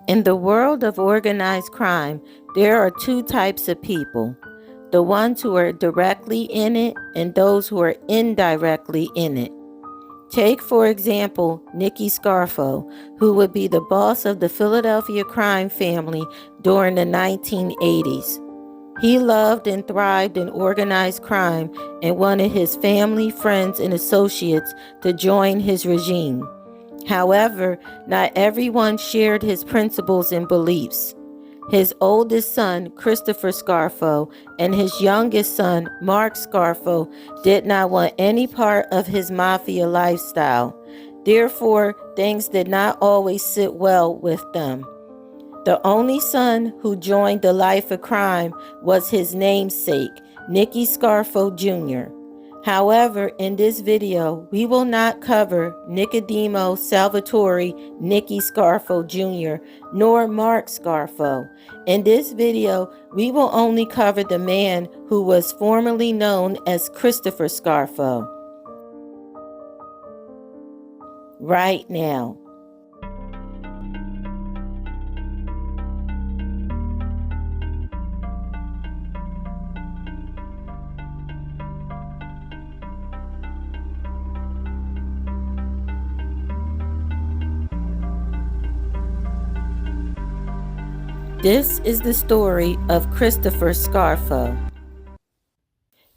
In the world of organized crime, there are two types of people: the ones who are directly in it and those who are indirectly in it. Take, for example, Nicky Scarfo, who would be the boss of the Philadelphia crime family during the 1980s. He loved and thrived in organized crime and wanted his family, friends, and associates to join his regime. However, not everyone shared his principles and beliefs. His oldest son, Christopher Scarfo, and his youngest son, Mark Scarfo, did not want any part of his mafia lifestyle. Therefore, things did not always sit well with them. The only son who joined the life of crime was his namesake, Nicky Scarfo Jr. However, in this video, we will not cover Nicodemo Salvatore Nicky Scarfo Jr. nor Mark Scarfo. In this video, we will only cover the man who was formerly known as Christopher Scarfo. Right now. This is the story of Christopher Scarfo.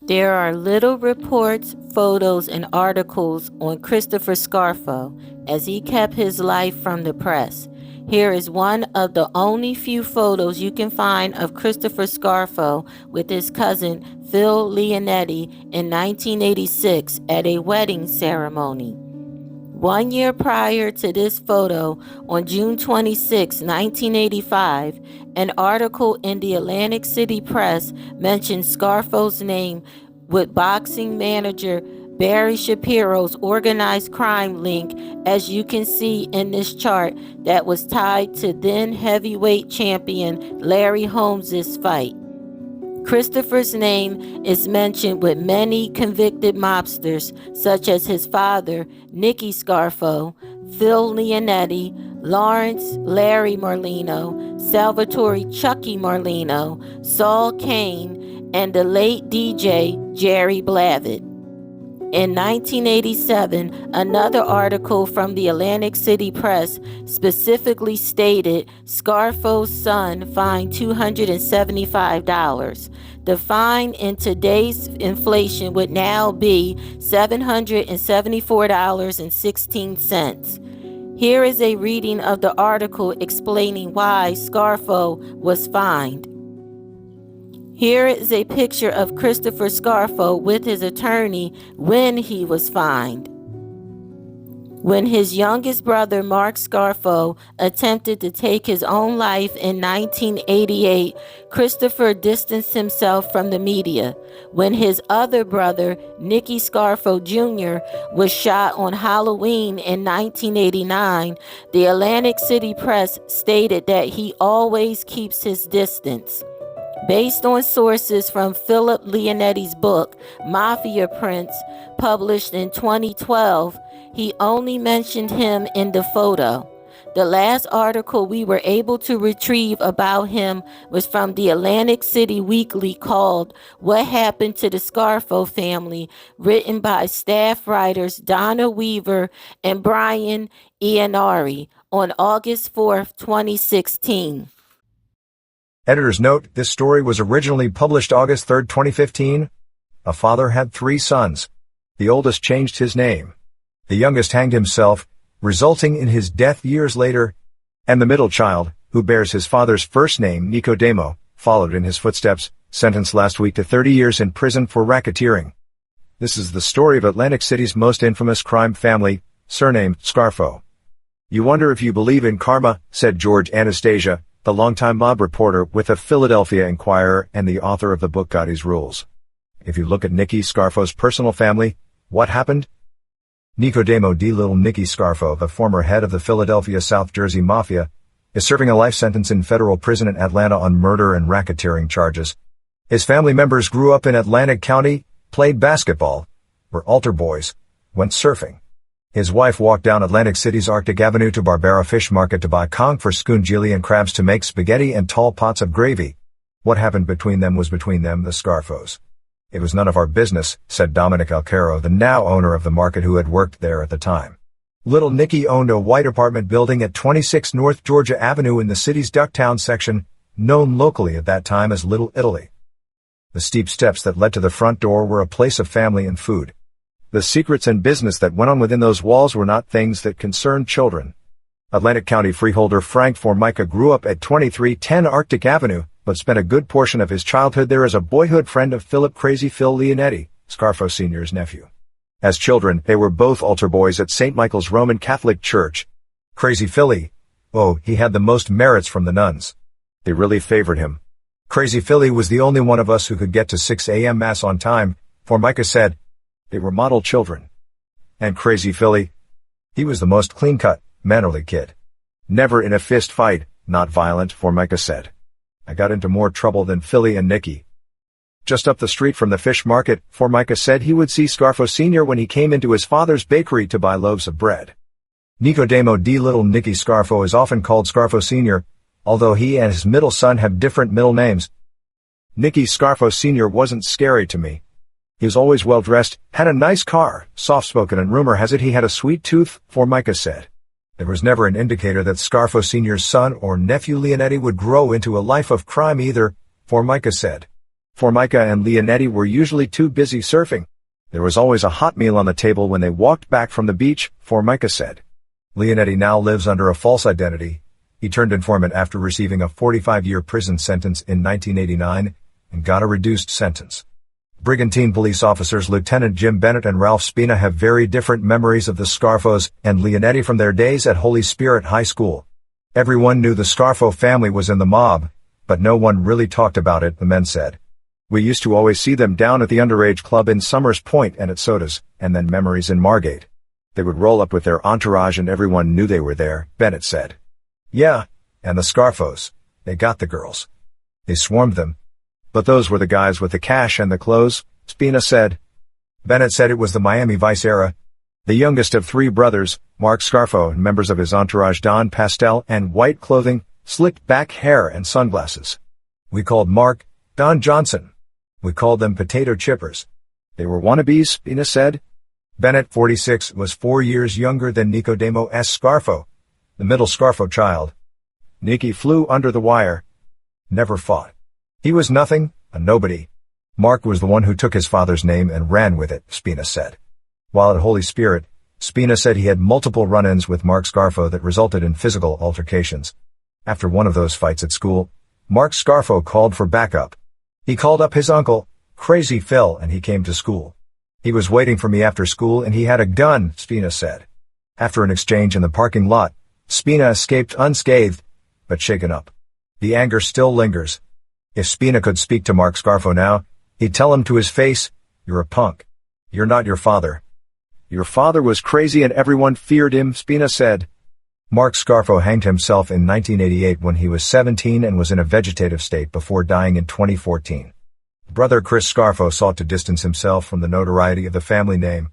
There are little reports, photos, and articles on Christopher Scarfo as he kept his life from the press. Here is one of the only few photos you can find of Christopher Scarfo with his cousin Phil Leonetti in 1986 at a wedding ceremony. 1 year prior to this photo, on June 26, 1985, an article in the Atlantic City Press mentioned Scarfo's name with boxing manager Barry Shapiro's organized crime link, as you can see in this chart, that was tied to then heavyweight champion Larry Holmes' fight. Christopher's name is mentioned with many convicted mobsters, such as his father, Nicky Scarfo, Phil Leonetti, Lawrence Larry Marlino, Salvatore Chucky Marlino, Saul Kane, and the late DJ Jerry Blavitt. In 1987, another article from the Atlantic City Press specifically stated Scarfo's son fined $275. The fine in today's inflation would now be $774.16. Here is a reading of the article explaining why Scarfo was fined. Here is a picture of Christopher Scarfo with his attorney when he was fined. When his youngest brother, Mark Scarfo, attempted to take his own life in 1988, Christopher distanced himself from the media. When his other brother, Nicky Scarfo Jr., was shot on Halloween in 1989, the Atlantic City Press stated that he always keeps his distance. Based on sources from Philip Leonetti's book, Mafia Prince, published in 2012, he only mentioned him in the photo. The last article we were able to retrieve about him was from the Atlantic City Weekly called What Happened to the Scarfo Family, written by staff writers Donna Weaver and Brian Iannari on August 4th, 2016. Editor's note, this story was originally published August 3, 2015. A father had 3 sons. The oldest changed his name. The youngest hanged himself, resulting in his death years later, and the middle child, who bears his father's first name, Nicodemo, followed in his footsteps, sentenced last week to 30 years in prison for racketeering. This is the story of Atlantic City's most infamous crime family, surnamed Scarfo. You wonder if you believe in karma, said George Anastasia, the longtime mob reporter with the Philadelphia Inquirer and the author of the book Gotti's Rules. If you look at Nicky Scarfo's personal family, what happened? Nicodemo D. Little Nicky Scarfo, the former head of the Philadelphia South Jersey Mafia, is serving a life sentence in federal prison in Atlanta on murder and racketeering charges. His family members grew up in Atlantic County, played basketball, were altar boys, went surfing. His wife walked down Atlantic City's Arctic Avenue to Barbera Fish Market to buy conch for scungili and crabs to make spaghetti and tall pots of gravy. What happened between them was between them, the Scarfos. It was none of our business, said Dominic Alcaro, the now owner of the market who had worked there at the time. Little Nicky owned a white apartment building at 26 North Georgia Avenue in the city's Ducktown section, known locally at that time as Little Italy. The steep steps that led to the front door were a place of family and food. The secrets and business that went on within those walls were not things that concerned children. Atlantic County freeholder Frank Formica grew up at 2310 Arctic Avenue, but spent a good portion of his childhood there as a boyhood friend of Crazy Phil Leonetti, Scarfo Sr.'s nephew. As children, they were both altar boys at St. Michael's Roman Catholic Church. Crazy Philly, oh, he had the most merits from the nuns. They really favored him. Crazy Philly was the only one of us who could get to 6 a.m. Mass on time, Formica said. They were model children. And Crazy Philly? He was the most clean-cut, mannerly kid. Never in a fist fight, not violent, Formica said. I got into more trouble than Philly and Nicky. Just up the street from the fish market, Formica said he would see Scarfo Sr. when he came into his father's bakery to buy loaves of bread. Nicodemo D. Little Nicky Scarfo is often called Scarfo Sr., although he and his middle son have different middle names. Nicky Scarfo Sr. wasn't scary to me. He was always well-dressed, had a nice car, soft-spoken, and rumor has it he had a sweet tooth, Formica said. There was never an indicator that Scarfo Sr.'s son or nephew Leonetti would grow into a life of crime either, Formica said. Formica and Leonetti were usually too busy surfing. There was always a hot meal on the table when they walked back from the beach, Formica said. Leonetti now lives under a false identity. He turned informant after receiving a 45-year prison sentence in 1989 and got a reduced sentence. Brigantine police officers Lieutenant Jim Bennett and Ralph Spina have very different memories of the Scarfos and Leonetti from their days at Holy Spirit High School. Everyone knew the Scarfo family was in the mob, but no one really talked about it, the men said. We used to always see them down at the underage club in Summers Point and at Sodas, and then Memories in Margate. They would roll up with their entourage and everyone knew they were there, Bennett said. Yeah, and the Scarfos, they got the girls. They swarmed them. But those were the guys with the cash and the clothes, Spina said. Bennett said it was the Miami Vice era. The youngest of three brothers, Mark Scarfo, and members of his entourage donned pastel and white clothing, slicked back hair and sunglasses. We called Mark Don Johnson. We called them potato chippers. They were wannabes, Spina said. Bennett, 46, was 4 years younger than Nicodemo S. Scarfo, the middle Scarfo child. Nicky flew under the wire. Never fought. He was nothing, a nobody. Mark was the one who took his father's name and ran with it, Spina said. While at Holy Spirit, Spina said he had multiple run-ins with Mark Scarfo that resulted in physical altercations. After one of those fights at school, Mark Scarfo called for backup. He called up his uncle, Crazy Phil, and he came to school. He was waiting for me after school and he had a gun, Spina said. After an exchange in the parking lot, Spina escaped unscathed, but shaken up. The anger still lingers. If Spina could speak to Mark Scarfo now, he'd tell him to his face, "You're a punk. You're not your father." Your father was crazy and everyone feared him, Spina said. Mark Scarfo hanged himself in 1988 when he was 17 and was in a vegetative state before dying in 2014. Brother Chris Scarfo sought to distance himself from the notoriety of the family name.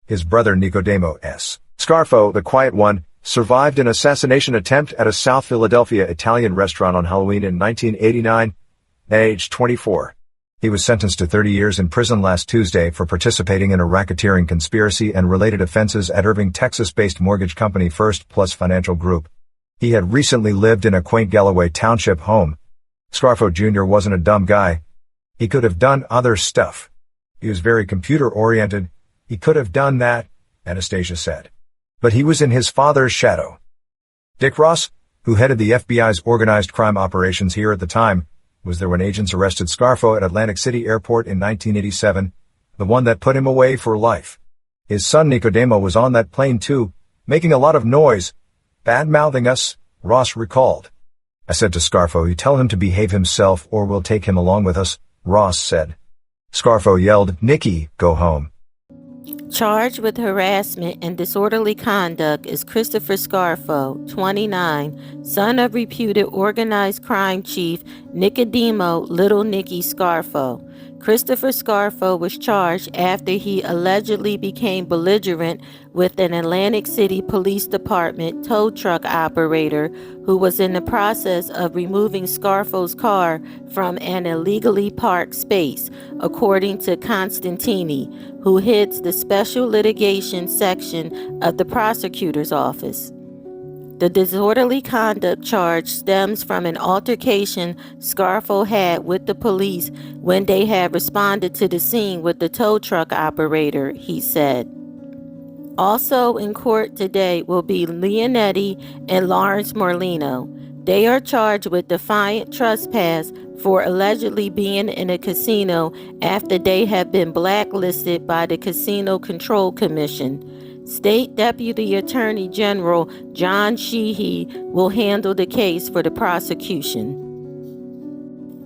His brother Nicodemo S. Scarfo, the quiet one, survived an assassination attempt at a South Philadelphia Italian restaurant on Halloween in 1989, age 24. He was sentenced to 30 years in prison last Tuesday for participating in a racketeering conspiracy and related offenses at Irving, Texas-based mortgage company First Plus Financial Group. He had recently lived in a quaint Galloway Township home. Scarfo Jr. wasn't a dumb guy. He could have done other stuff. He was very computer-oriented. He could have done that, Anastasia said. But he was in his father's shadow. Dick Ross, who headed the FBI's organized crime operations here at the time, was there when agents arrested Scarfo at Atlantic City Airport in 1987, the one that put him away for life. His son Nicodemo was on that plane too, making a lot of noise, bad-mouthing us, Ross recalled. I said to Scarfo, "You tell him to behave himself or we'll take him along with us," Ross said. Scarfo yelled, "Nicky, go home." Charged with harassment and disorderly conduct is Christopher Scarfo, 29, son of reputed organized crime chief Nicodemo Little Nicky Scarfo. Christopher Scarfo was charged after he allegedly became belligerent with an Atlantic City Police Department tow truck operator who was in the process of removing Scarfo's car from an illegally parked space, according to Constantini, who heads the Special Litigation Section of the prosecutor's office. The disorderly conduct charge stems from an altercation Scarfo had with the police when they had responded to the scene with the tow truck operator, he said. Also in court today will be Leonetti and Lawrence Morlino. They are charged with defiant trespass for allegedly being in a casino after they have been blacklisted by the Casino Control Commission. State Deputy Attorney General John Sheehy will handle the case for the prosecution.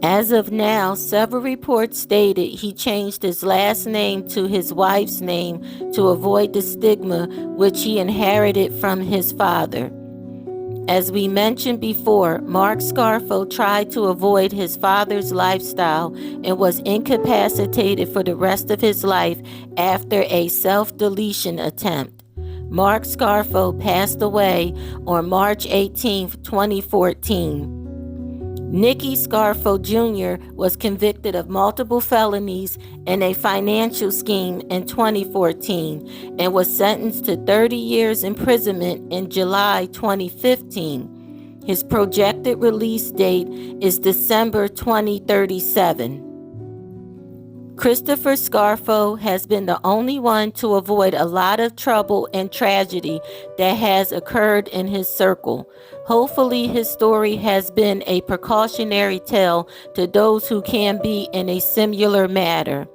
As of now, several reports stated he changed his last name to his wife's name to avoid the stigma which he inherited from his father. As we mentioned before, Mark Scarfo tried to avoid his father's lifestyle and was incapacitated for the rest of his life after a self-deletion attempt. Mark Scarfo passed away on March 18, 2014. Nicky Scarfo Jr. was convicted of multiple felonies and a financial scheme in 2014 and was sentenced to 30 years imprisonment in July 2015. His projected release date is December 2037. Christopher Scarfo has been the only one to avoid a lot of trouble and tragedy that has occurred in his circle. Hopefully his story has been a precautionary tale to those who can be in a similar matter.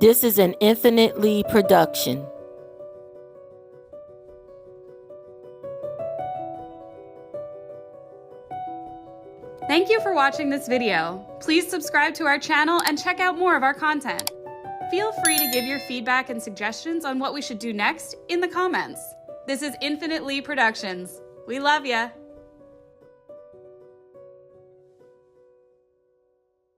This is an Infinitely production. Thank you for watching this video. Please subscribe to our channel and check out more of our content. Feel free to give your feedback and suggestions on what we should do next in the comments. This is Infinitely Productions. We love ya.